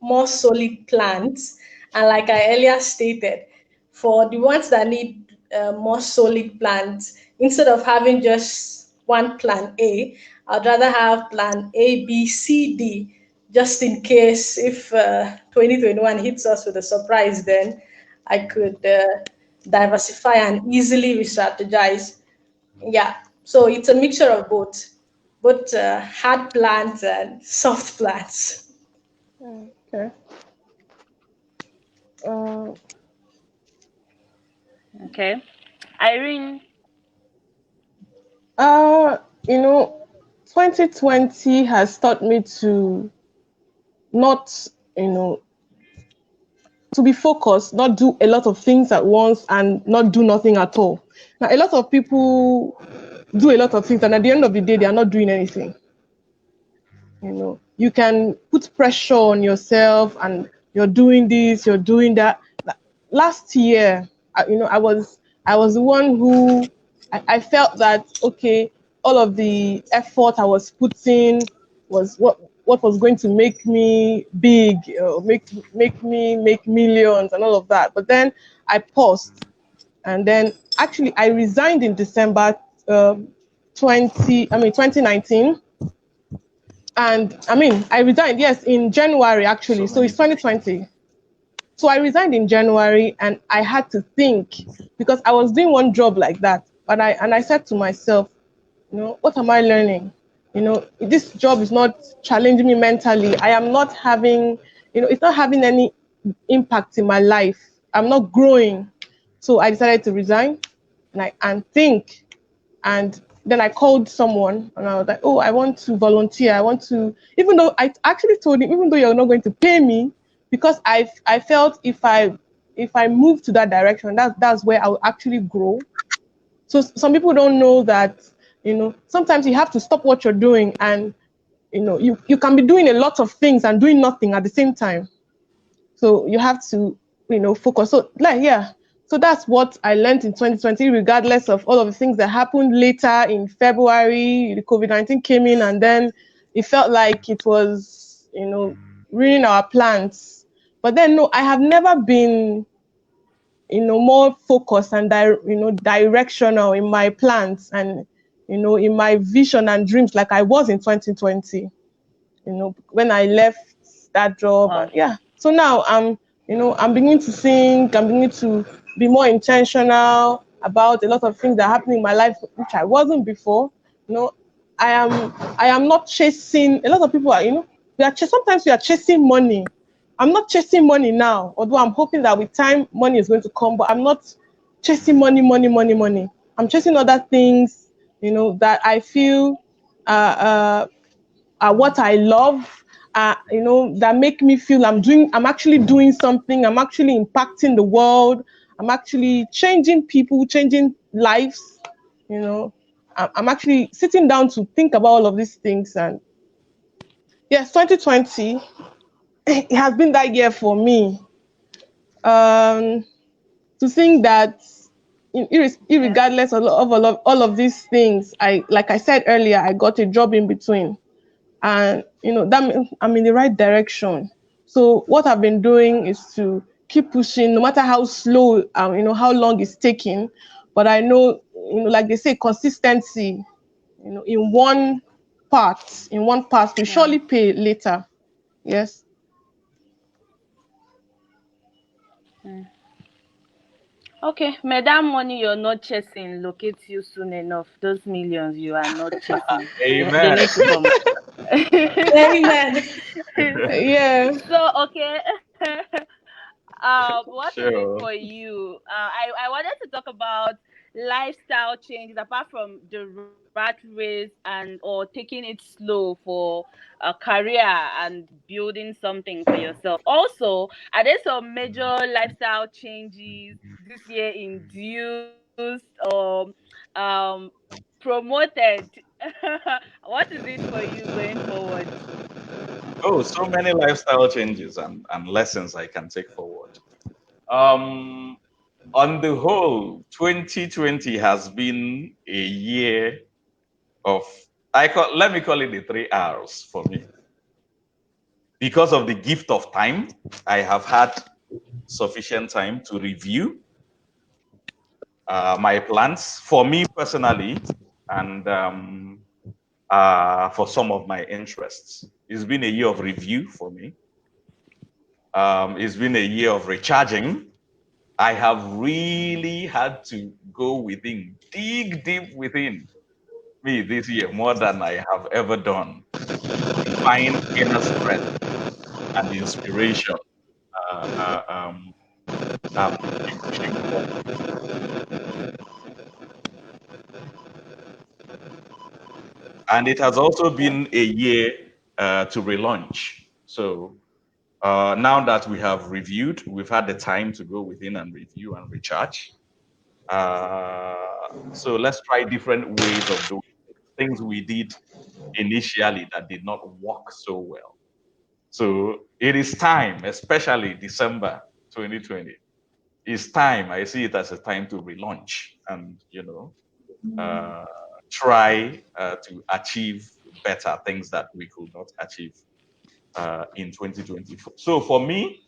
more solid plans, and like I earlier stated, for the ones that need more solid plans, instead of having just one plan A, I'd rather have plan A, B, C, D, just in case if 2021 hits us with a surprise, then I could diversify and easily re-strategize. Yeah, so it's a mixture of both hard plans and soft plans.
Okay. Uh,
Okay. Irene.
uh, you know, 2020 has taught me to not, to be focused, not do a lot of things at once and not do nothing at all. Now, a lot of people do a lot of things and at the end of the day, they are not doing anything. You can put pressure on yourself and you're doing this, you're doing that. Last year, I was the one who I felt that, okay, all of the effort I was putting was what was going to make me big, make me make millions and all of that. But then I paused, and then actually I resigned in December 2019. And I resigned, yes, in January actually. So it's 2020. So I resigned in January, and I had to think, because I was doing one job like that. But I said to myself, what am I learning? This job is not challenging me mentally. I am not having, it's not having any impact in my life. I'm not growing. So I decided to resign and think. And then I called someone and I was like, oh, I want to volunteer. I want to, even though I actually told him, even though you're not going to pay me, because I felt if I move to that direction, that's where I'll actually grow. So some people don't know that, sometimes you have to stop what you're doing, and, you can be doing a lot of things and doing nothing at the same time. So you have to, focus. So so that's what I learned in 2020, regardless of all of the things that happened later in February. The COVID-19 came in, and then it felt like it was, ruining our plans. But then, no, I have never been, more focused and, directional in my plans and, in my vision and dreams like I was in 2020, when I left that job.
Wow.
So now I'm beginning to think, I'm beginning to be more intentional about a lot of things that are happening in my life, which I wasn't before. I am not chasing. A lot of people are, sometimes we are chasing money. I'm not chasing money now, although I'm hoping that with time money is going to come, but I'm not chasing money. I'm chasing other things, that I feel what I love, that make me feel I'm actually doing something. I'm actually impacting the world. I'm actually changing people, changing lives. I'm actually sitting down to think about all of these things. And yes, 2020, it has been that year for me. To think that, irregardless of all of these things, like I said earlier, I got a job in between. And that means I'm in the right direction. So what I've been doing is to keep pushing, no matter how slow, how long it's taking. But I know, like they say, consistency, in one part will surely pay later. Yes.
Okay, may that money you're not chasing locate you soon enough. Those millions you are not chasing, they
Amen.
need to come.
Amen.
Yeah.
So okay, what is it
Sure.
for you? I wanted to talk about lifestyle changes apart from the rat race and or taking it slow for a career and building something for yourself. Also, are there some major lifestyle changes this year induced or um promoted? What is it for you going forward?
Oh, so many lifestyle changes and lessons I can take forward. Um, on the whole, 2020 has been a year of let me call it the 3 R's for me. Because of the gift of time, I have had sufficient time to review my plans for me personally, and for some of my interests. It's been a year of review for me. It's been a year of recharging. I have really had to go within, dig deep within me this year, more than I have ever done, to find inner strength and inspiration to keep pushing forward. And it has also been a year to relaunch. So now that we have reviewed, we've had the time to go within and review and recharge. Uh, so let's try different ways of doing things we did initially that did not work so well. So it is time, especially December 2020. It's time. I see it as a time to relaunch and uh, try to achieve better things that we could not achieve in 2024. So for me,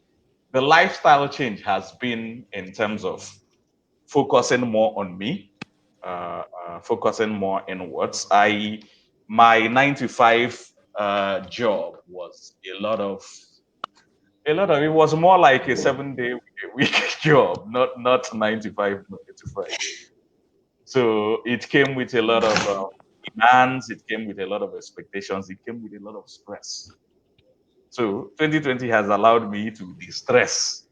the lifestyle change has been in terms of focusing more on me, focusing more inwards. My 9 to 5 job was it was more like a 7 day week job, not 9 to 5 Monday to Friday. So it came with a lot of demands. It came with a lot of expectations. It came with a lot of stress. So 2020 has allowed me to de-stress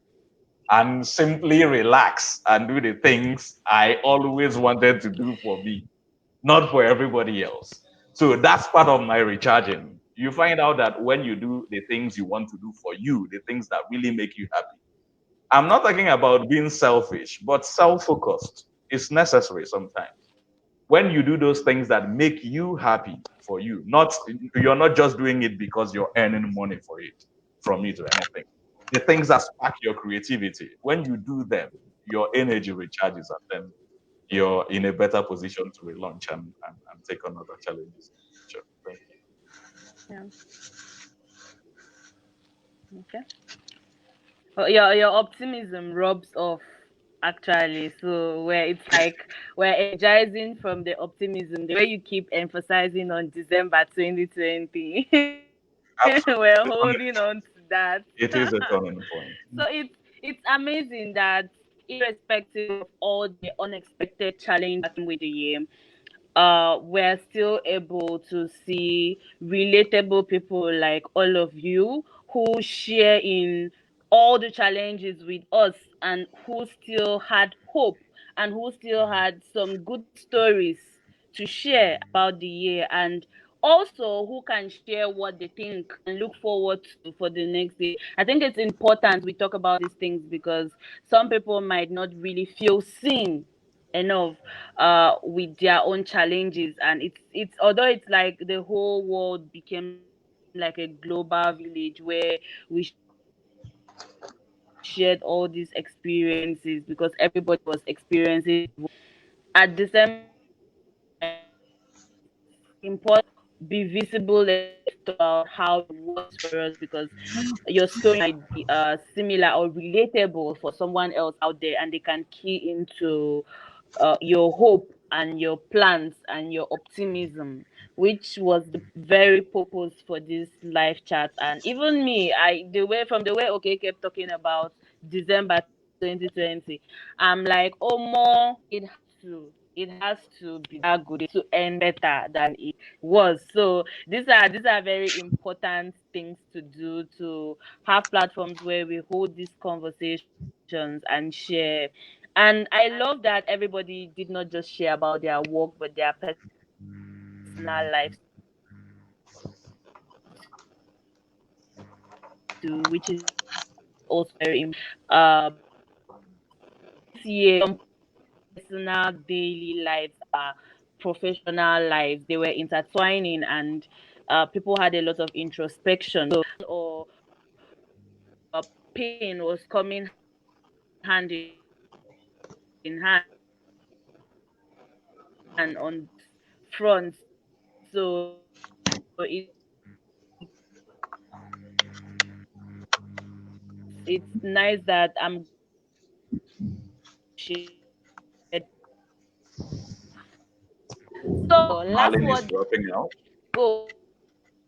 and simply relax and do the things I always wanted to do for me, not for everybody else. So that's part of my recharging. You find out that when you do the things you want to do for you, the things that really make you happy. I'm not talking about being selfish, but self-focused is necessary sometimes. When you do those things that make you happy for you, not you're not just doing it because you're earning money for it from it or anything. The things that spark your creativity, when you do them, your energy recharges and then you're in a better position to relaunch and take on other challenges in the future. Thank you.
Yeah. Okay. Well, your optimism rubs off actually. So where it's like we're energizing from the optimism, the way you keep emphasizing on December 2020. We're
Absolutely.
holding on to that.
It is a turning point.
So it's amazing that irrespective of all the unexpected challenges that came with the year, we're still able to see relatable people like all of you who share in all the challenges with us and who still had hope and who still had some good stories to share about the year, and also who can share what they think and look forward to for the next day. I think it's important we talk about these things because some people might not really feel seen enough with their own challenges, and it's although it's like the whole world became like a global village where we shared all these experiences because everybody was experiencing it. At the same time, it's important be visible enough to talk about how it was for us, because your story might be similar or relatable for someone else out there, and they can key into your hope and your plans and your optimism, which was the very purpose for this live chat. And even me, from the way okay kept talking about December 2020, I'm like, oh more, it has to be that good. It to end better than it was. So these are very important things to do, to have platforms where we hold these conversations and share. And I love that everybody did not just share about their work, but their personal life stories too, which is also very important. But this year, some people's personal daily lives are professional lives. They were intertwining, and people had a lot of introspection. So, or pain was coming hand in hand on front. So it's nice that I'm glad that we're able to share these things. So last
Marlene is
word
dropping out.
go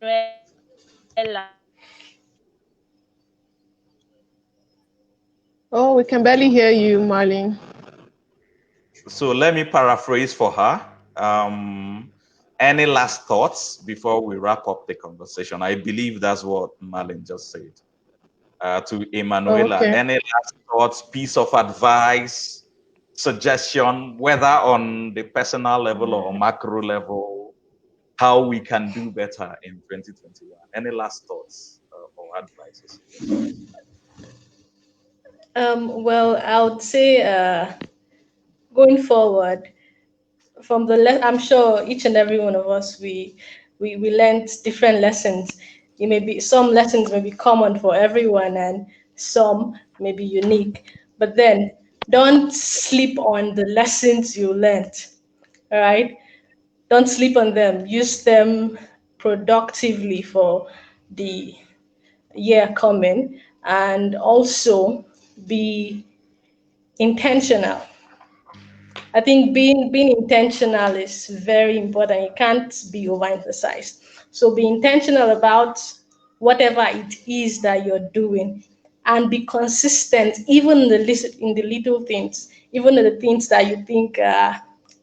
Manuela.
Oh, we can barely hear you, Marlene.
So let me paraphrase for her. Any last thoughts before we wrap up the conversation? I believe that's what Marlene just said. To Emanuela,
Okay.
any last thoughts, piece of advice, suggestion, whether on the personal level or macro level, how we can do better in 2021? Any last thoughts or advices?
Well, I would say going forward, I'm sure each and every one of us we learned different lessons. It may be some lessons may be common for everyone, and some may be unique. But then don't sleep on the lessons you learned. All right, don't sleep on them. Use them productively for the year coming, and also be intentional I think being intentional is very important. It can't be overemphasized. So be intentional about whatever it is that you're doing, and be consistent, even in the little things, even in the things that you think are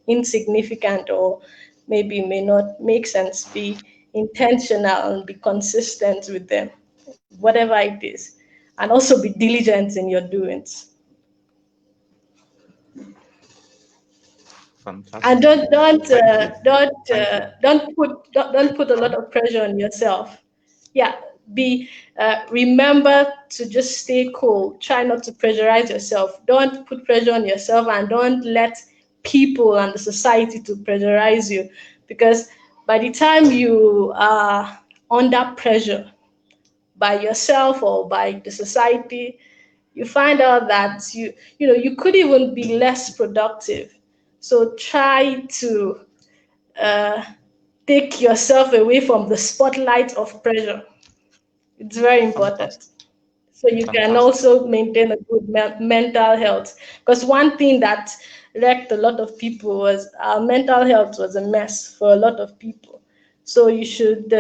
insignificant or maybe may not make sense. Be intentional and be consistent with them, whatever it is, and also be diligent in your doings.
Fantastic.
And
Thank you. Thank you.
don't put a lot of pressure on yourself. Yeah, be remember to just stay cool. Try not to pressurize yourself. Don't put pressure on yourself, and don't let people and the society to pressurize you, because by the time you are under pressure by yourself or by the society, you find out that you could even be less productive. So try to uh, take yourself away from the spotlight of pressure. It's very important.
Fantastic.
So you can
Fantastic.
also maintain a good mental health. Because one thing that wrecked a lot of people was our mental health was a mess for a lot of people. So you should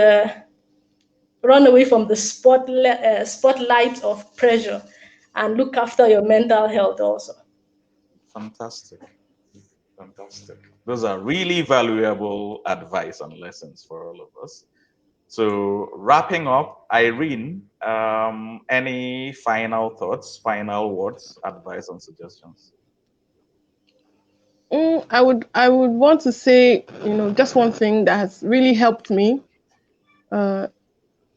run away from the spotlight of pressure and look after your mental health also.
Fantastic. Fantastic. Those are really valuable advice and lessons for all of us. So, wrapping up, Irene, any final thoughts, final words, advice, and suggestions?
I would want to say, just one thing that has really helped me. Uh,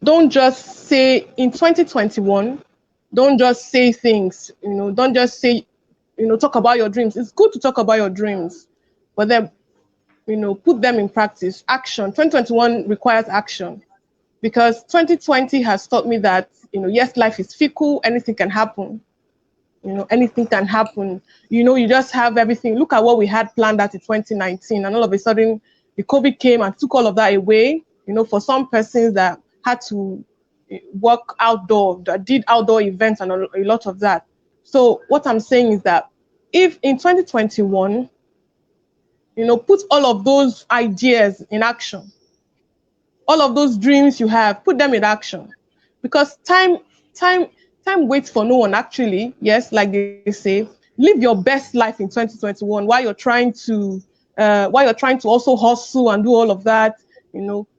don't just say in 2021. Don't just say things. Don't just say, talk about your dreams. It's good to talk about your dreams, but then put them in practice. Action. 2021 requires action, because 2020 has taught me that yes, life is fickle. Anything can happen. Anything can happen. You just have everything. Look at what we had planned out in 2019, and all of a sudden, the COVID came and took all of that away. For some persons that had to work outdoor, that did outdoor events and a lot of that. So what I'm saying is that if in 2021, put all of those ideas in action, all of those dreams you have, put them in action, because time time waits for no one. Actually, yes, like they say, live your best life in 2021 while you're trying to also hustle and do all of that.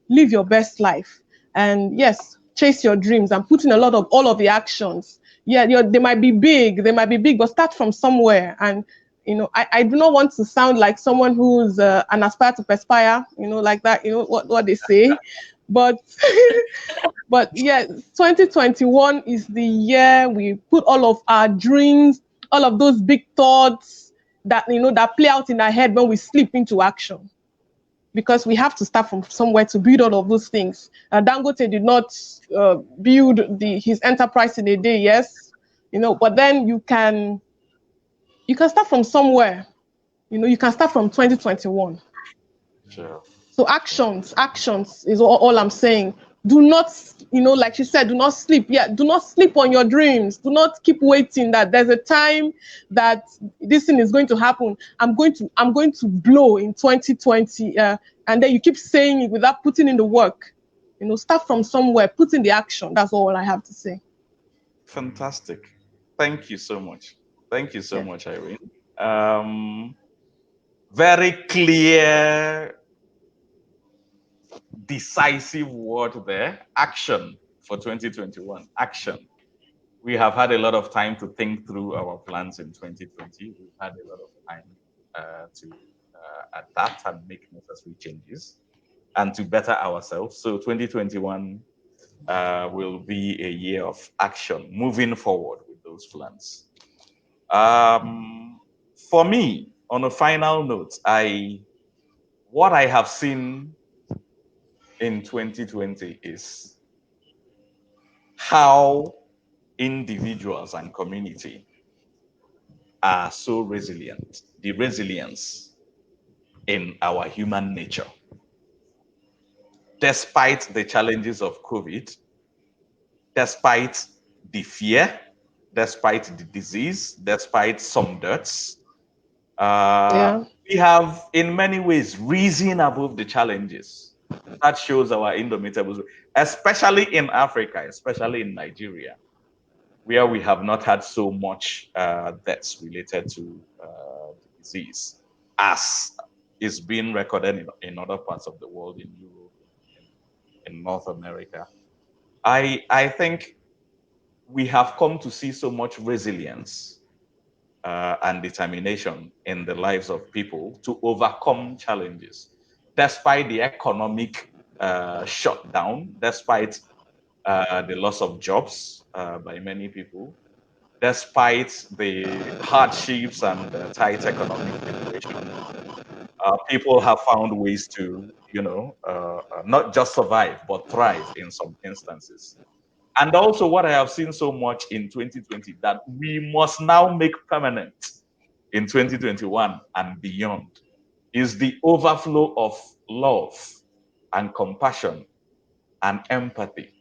Live your best life, and yes, chase your dreams and put in a lot of all of the actions. Yeah, they might be big, but start from somewhere. And I do not want to sound like someone who's an aspire to perspire, like that, what they say. But but yeah, 2021 is the year we put all of our dreams, all of those big thoughts that play out in our head when we slip into action. Because we have to start from somewhere to build all of those things. Dangote did not build his enterprise in a day, yes, but then you can start from somewhere. You can start from 2021.
Sure.
So actions is all I'm saying. Do not, like you said, do not sleep. Yeah, do not sleep on your dreams. Do not keep waiting that there's a time that this thing is going to happen. I'm going to blow in 2020, and then you keep saying it without putting in the work. Start from somewhere, put in the action. That's all I have to say.
Fantastic. Thank you so much. Thank you so
Yeah.
much, Irene. Very clear, decisive word there. Action for 2021. Action. We have had a lot of time to think through our plans in 2020. We've had a lot of time to adapt and make necessary changes and to better ourselves. So 2021 will be a year of action, moving forward with those plans. For me, on a final note, what I have seen in 2020 is how individuals and community are so resilient, the resilience in our human nature. Despite the challenges of COVID, despite the fear, despite the disease, despite some deaths, We have, in many ways, risen above the challenges. That shows our indomitable, especially in Africa, especially in Nigeria, where we have not had so much deaths related to the disease as is being recorded in other parts of the world, in Europe, in North America. I think we have come to see so much resilience and determination in the lives of people to overcome challenges, despite the economic shutdown, despite the loss of jobs by many people, despite the hardships and tight economic situation. People have found ways to, not just survive, but thrive in some instances. And also, what I have seen so much in 2020 that we must now make permanent in 2021 and beyond is the overflow of love and compassion and empathy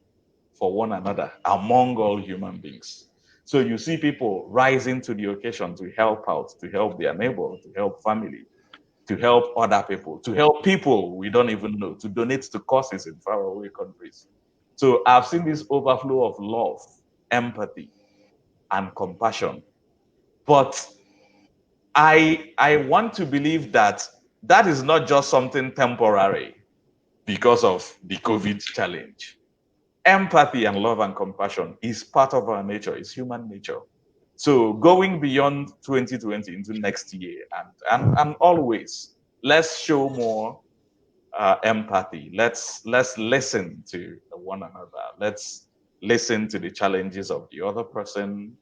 for one another among all human beings. So you see people rising to the occasion to help out, to help their neighbor, to help family, to help other people, to help people we don't even know, to donate to causes in faraway countries. So I've seen this overflow of love, empathy, and compassion. But I want to believe that that is not just something temporary because of the COVID challenge. Empathy and love and compassion is part of our nature, it's human nature. So going beyond 2020 into next year and always, let's show more empathy. Let's listen to one another. Let's listen to the challenges of the other person.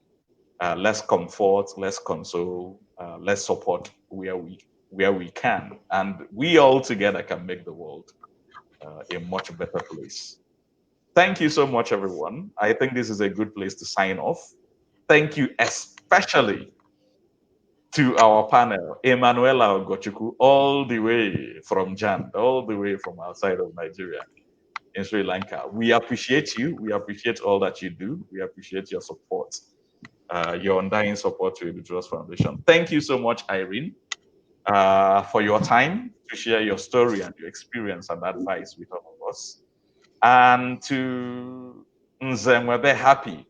Let's comfort, let's console, let's support where we can, and we all together can make the world a much better place. Thank you so much, everyone. I think this is a good place to sign off. Thank you especially to our panel, Emanuela Ogochukwu, all the way from Jan, all the way from outside of Nigeria in Sri Lanka. We appreciate you. We appreciate all that you do. We appreciate your support, your undying support to EduTrust Foundation. Thank you so much, Irene, for your time to share your story and your experience and advice with all of us. And to Nzemwebe Happy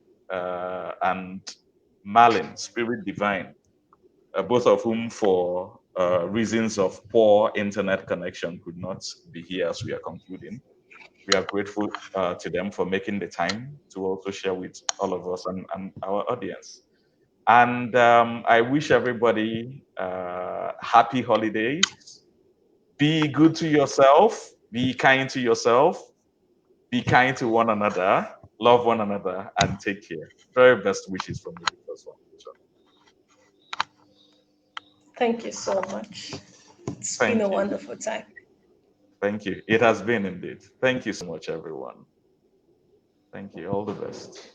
and Marline, Spirit Divine, both of whom, for reasons of poor internet connection, could not be here as we are concluding. We are grateful to them for making the time to also share with all of us and our audience. And I wish everybody happy holidays. Be good to yourself. Be kind to yourself. Be kind to one another. Love one another and take care. Very best wishes from the Victor's Foundation.
Thank you so much. It's
Thank
been a
you.
wonderful time.
Thank you. It has been indeed. Thank you so much, everyone. Thank you. All the best.